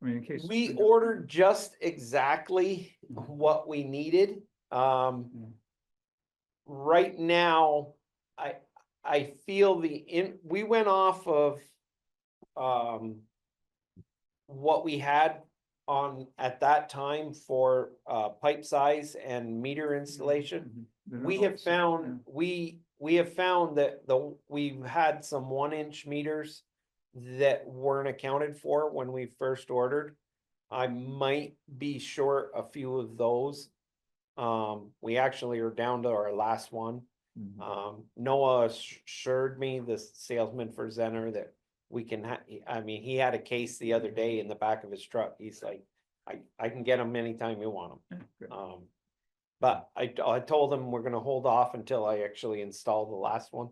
In case. We ordered just exactly what we needed. Right now, I feel we went off of what we had on at that time for pipe size and meter installation. We have found that we've had some 1-inch meters that weren't accounted for when we first ordered. I might be short a few of those. We actually are down to our last one. Noah assured me, the salesman for Zenner, that we can he had a case the other day in the back of his truck. He's like, I can get them anytime you want them. But I told him we're gonna hold off until I actually install the last one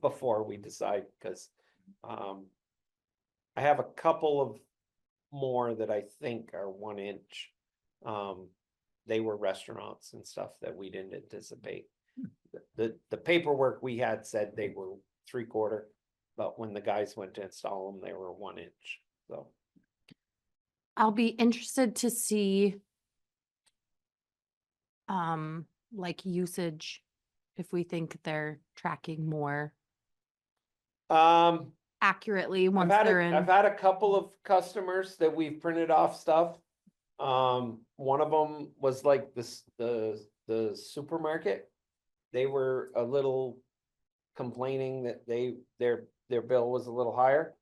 before we decide, because I have a couple of more that I think are 1-inch. They were restaurants and stuff that we didn't anticipate. The paperwork we had said they were 3/4, but when the guys went to install them, they were 1-inch. So I'll be interested to see like usage, if we think they're tracking more accurately once they're in. I've had a couple of customers that we've printed off stuff. One of them was like the supermarket. They were a little complaining that their bill was a little higher.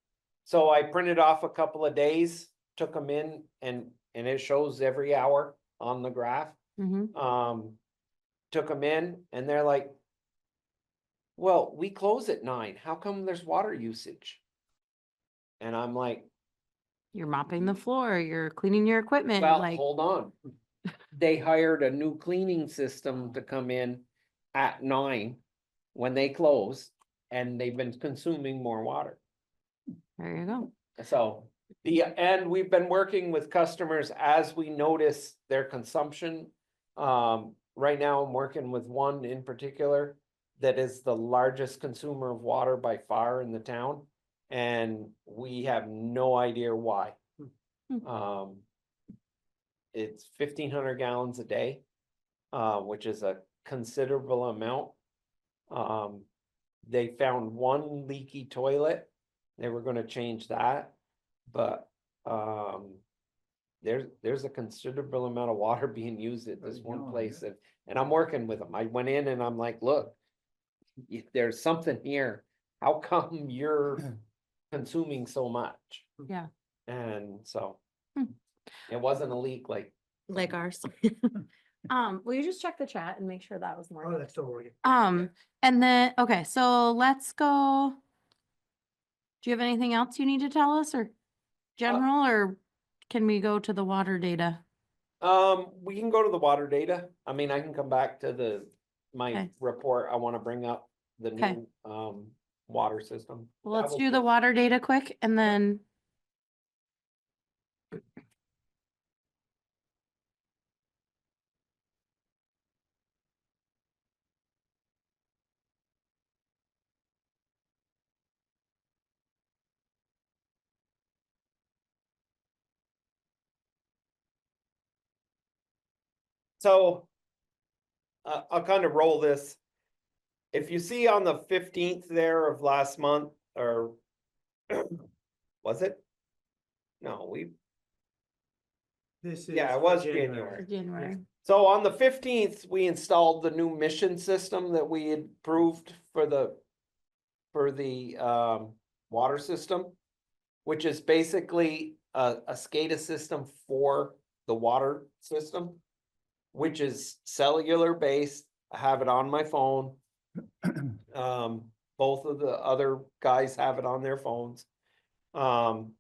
So I printed off a couple of days, took them in and it shows every hour on the graph. Mhm. Took them in and they're like, well, we close at 9. How come there's water usage? And I'm like, You're mopping the floor, you're cleaning your equipment, well, like, hold on. They hired a new cleaning system to come in at 9 when they close, and they've been consuming more water. there you go. So and we've been working with customers as we notice their consumption. Right now I'm working with one in particular that is the largest consumer of water by far in the town. And we have no idea why. It's 1,500 gallons a day, which is a considerable amount. They found one leaky toilet. They were gonna change that, but, there's a considerable amount of water being used at this one place, and I'm working with them. I went in and I'm like, look, there's something here. How come you're consuming so much? Yeah. And so Hmm. it wasn't a leak like, Like ours. Will you just check the chat and make sure that was Oh, more? that's still working. And then, okay, so let's go. Do you have anything else you need to tell us or general, or can we go to the water data? we can go to the water data. I mean, I can come back to my Okay. report. I wanna bring up the Okay. new, water system. Well, let's That do was the just- water data quick and then. So, I'll kind of roll this. If you see on the 15th there of last month, or was it? No, This is. yeah, it for was For January. January. So on the 15th, we installed the new mission system that we had approved for the water system, which is basically a SCADA system for the water system, which is cellular based. I have it on my phone. Both of the other guys have it on their phones. And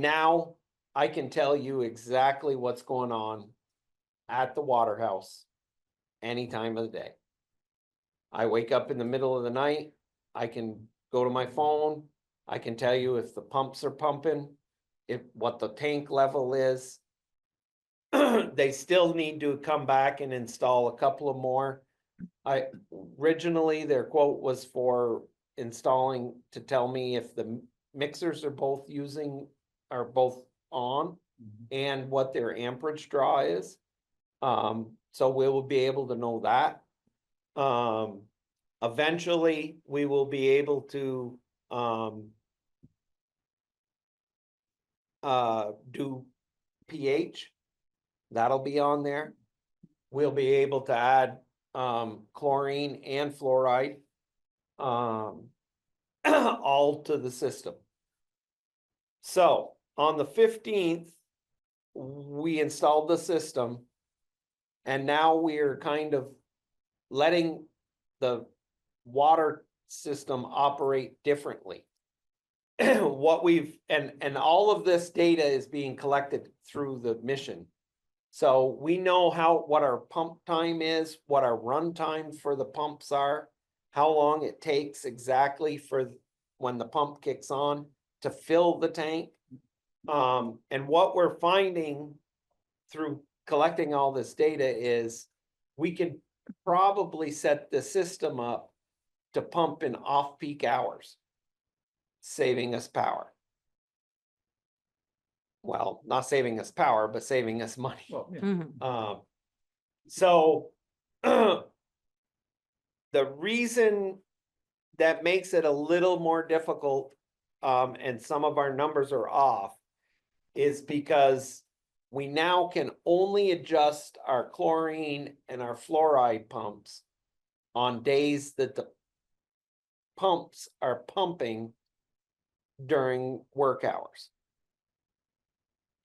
now I can tell you exactly what's going on at the water house any time of the day. I wake up in the middle of the night, I can go to my phone, I can tell you if the pumps are pumping, what the tank level is. They still need to come back and install a couple of more. Originally, their quote was for installing to tell me if the mixers are both on and what their amperage draw is. So we will be able to know that. Eventually, we will be able to do pH. That'll be on there. We'll be able to add chlorine and fluoride all to the system. So on the 15th, we installed the system, and now we're kind of letting the water system operate differently. What and all of this data is being collected through the mission. So we know what our pump time is, what our run time for the pumps are, how long it takes exactly for when the pump kicks on to fill the tank. And what we're finding through collecting all this data is we can probably set the system up to pump in off-peak hours, saving us power. Well, not saving us power, but saving us money. Well, yeah. Mhm. So the reason that makes it a little more difficult, and some of our numbers are off, is because we now can only adjust our chlorine and our fluoride pumps on days that the pumps are pumping during work hours.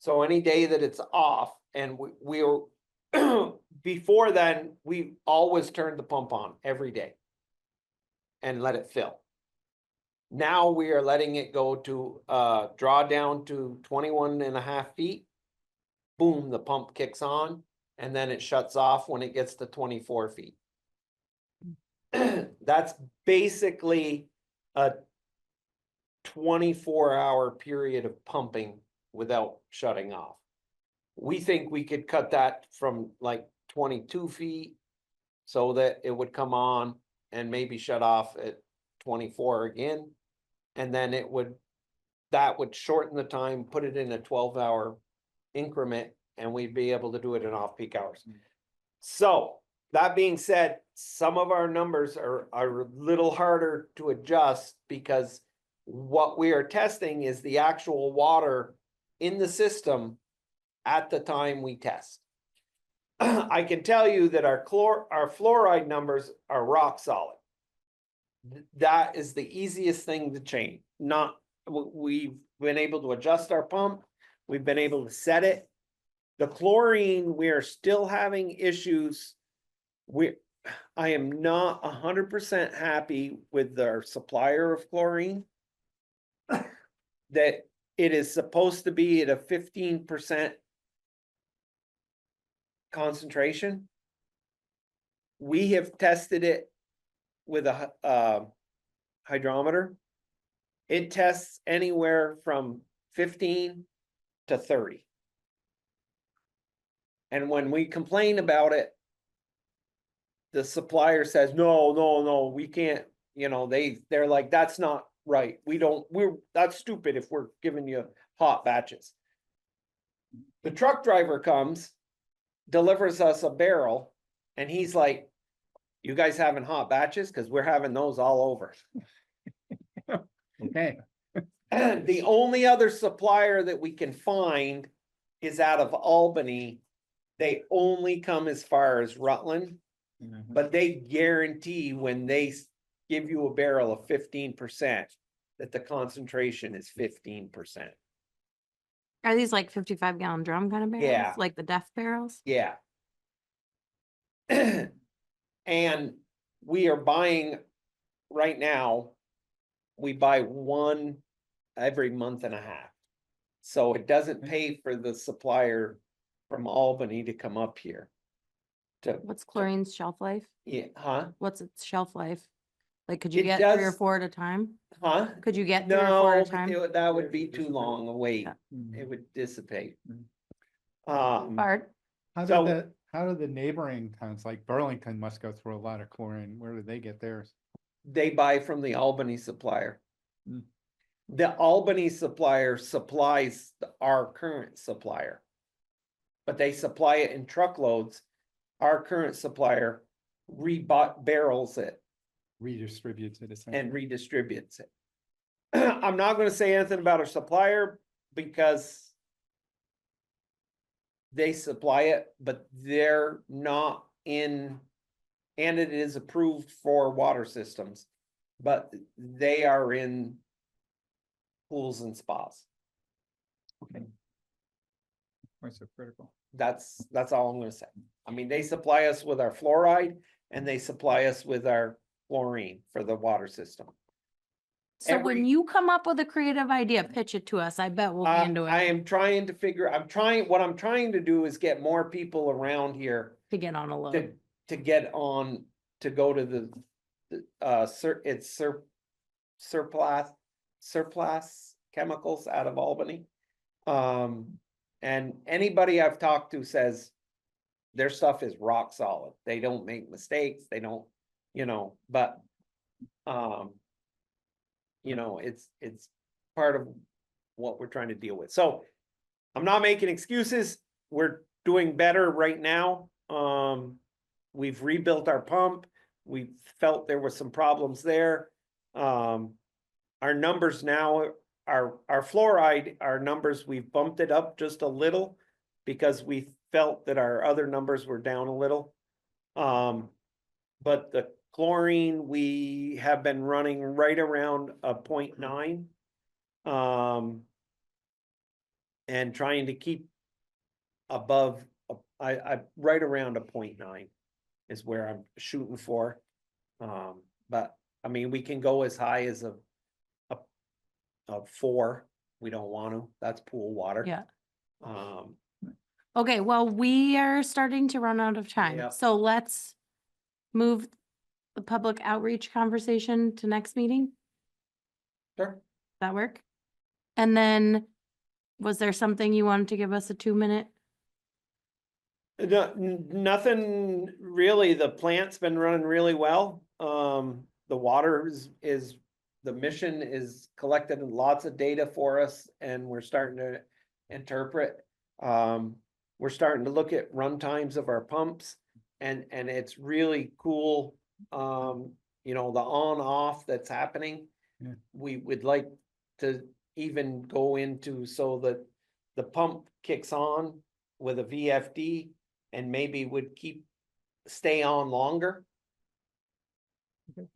So any day that it's off and we'll, before then, we always turned the pump on every day and let it fill. Now we are letting it go to, draw down to 21.5 feet. Boom, the pump kicks on and then it shuts off when it gets to 24 feet. That's basically a 24-hour period of pumping without shutting off. We think we could cut that from like 22 feet so that it would come on and maybe shut off at 24 again. And then that would shorten the time, put it in a 12-hour increment, and we'd be able to do it in off-peak hours. So that being said, some of our numbers are a little harder to adjust because what we are testing is the actual water in the system at the time we test. I can tell you that our fluoride numbers are rock solid. That is the easiest thing to change. We've been able to adjust our pump. We've been able to set it. The chlorine, we are still having issues. I am not 100% happy with our supplier of chlorine. That it is supposed to be at a 15% concentration. We have tested it with a hydrometer. It tests anywhere from 15 to 30. And when we complain about it, the supplier says, no, we can't, they're like, that's not right. That's stupid if we're giving you hot batches. The truck driver comes, delivers us a barrel, and he's like, you guys having hot batches? Because we're having those all over. Okay. The only other supplier that we can find is out of Albany. They only come as far as Rutland, but they guarantee when they give you a barrel of 15% that the concentration is 15%. Are these like 55-gallon drum kind of barrels? Yeah. Like the death barrels? Yeah. And we are buying right now, we buy one every month and a half. So it doesn't pay for the supplier from Albany to come up here. What's chlorine's shelf life? Yeah, huh? What's its shelf life? Like, could you It get 3 or does- 4 at a time? Huh? Could you get 3 or 4 No, at a time? that would be too long a wait. Yeah. It would dissipate. Mm-hmm. Bart? How do the neighboring towns, like Burlington must go through a lot of chlorine. Where do they get theirs? They buy from the Albany supplier. Mm. The Albany supplier supplies our current supplier. But they supply it in truckloads. Our current supplier barrels it Redistributes it essentially. and redistributes it. I'm not gonna say anything about our supplier because they supply it, but they're not in, and it is approved for water systems, but they are in pools and spas. Why so critical? That's all I'm gonna say. I mean, they supply us with our fluoride and they supply us with our chlorine for the water system. So when you come up with a creative idea, pitch it to us. I bet we'll be into I it am trying to what I'm trying to do is get more people around here to get on a load. to get on, to go to the surplus chemicals out of Albany. And anybody I've talked to says their stuff is rock solid. They don't make mistakes. They don't, but, it's part of what we're trying to deal with. So I'm not making excuses. We're doing better right now. We've rebuilt our pump. We felt there were some problems there. Our numbers now, our fluoride, our numbers, we've bumped it up just a little because we felt that our other numbers were down a little. But the chlorine, we have been running right around a 0.9. And trying to keep above, I right around a 0.9 is where I'm shooting for. But I mean, we can go as high as a 4. We don't want to, that's pool water. Yeah. Um, Okay, well, we are starting to run out of time, Yep. so let's move the public outreach conversation to next meeting. sure. That work? And then, was there something you wanted to give us a 2-minute? No, nothing really. The plant's been running really well. The water is, the mission is collected lots of data for us and we're starting to interpret. We're starting to look at run times of our pumps and it's really cool. You know, the on off that's happening. Yeah. We would like to even go into so that the pump kicks on with a VFD and maybe would stay on longer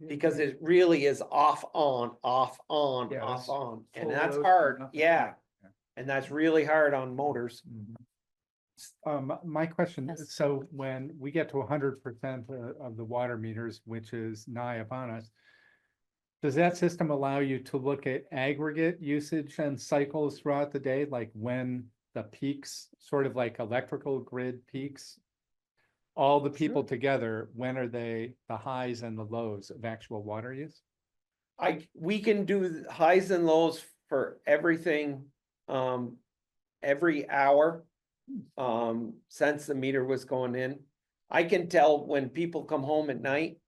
because it really is off on, off on, Yeah, off that's on. And full that's load, hard, nothing. yeah. Yeah. And that's really hard on motors. My question, Yes. so when we get to 100% of the water meters, which is nigh upon us, does that system allow you to look at aggregate usage and cycles throughout the day, like when the peaks, sort of like electrical grid peaks? All the people together, when are they the highs and the lows of actual water use? We can do highs and lows for everything, every hour. Since the meter was going in, I can tell when people come home at night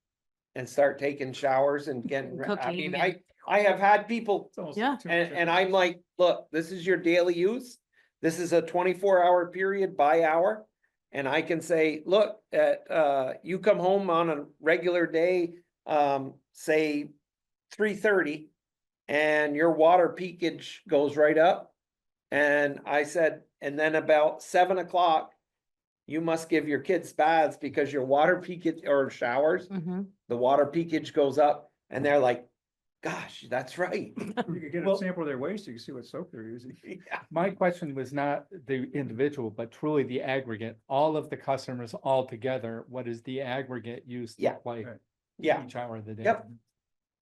and start taking showers and getting, I Cooking mean, and- I have had people It's almost Yeah. too much and I'm like, look, this is your daily use. This is a 24-hour period by hour. And I can say, look, you come home on a regular day, say 3:30, and your water peakage goes right up. And I said, and then about 7 o'clock, you must give your kids baths because your water peakage or showers, Mhm. the water peakage goes up. And they're like, gosh, that's right. You could get a Well- sample of their waste, you can see what soap they're using. Yeah. My question was not the individual, but truly the aggregate, all of the customers all together, what is the aggregate use Yeah. look like? Right. Yeah. Each hour of the day? Yep.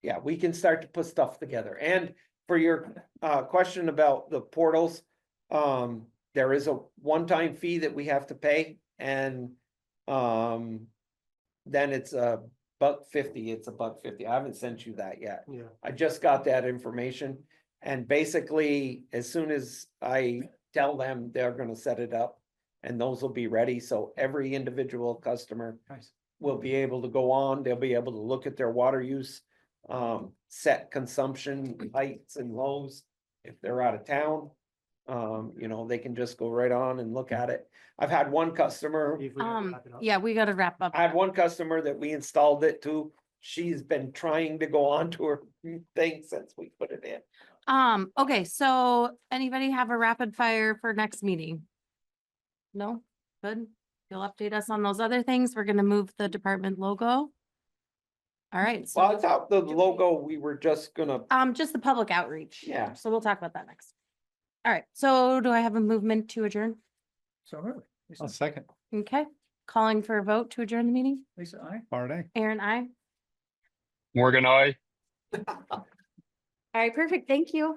Yeah, we can start to put stuff together. And for your question about the portals, there is a one-time fee that we have to pay and then it's $1.50. It's $1.50. I haven't sent you that yet. Yeah. I just got that information. And basically, as soon as I tell them, they're gonna set it up and those will be ready. So every individual customer Nice. will be able to go on, they'll be able to look at their water use, set consumption heights and lows. If they're out of town, you know, they can just go right on and look at it. I've had one customer, If we can wrap it up. Yeah, we gotta wrap up. I had one customer that we installed it to. She's been trying to go on to her thing since we put it in. Okay, so anybody have a rapid fire for next meeting? No? Good. You'll update us on those other things. We're gonna move the department logo. All right, Well, I so, thought the logo, we were just gonna, just the public outreach. Yeah. So we'll talk about that next. All right, so do I have a movement to adjourn? So, really, I'll Lisa, second. Okay, calling for a vote to adjourn the meeting? Lisa, aye? Part Aaron, I. Morgan, I. All right, perfect. Thank you.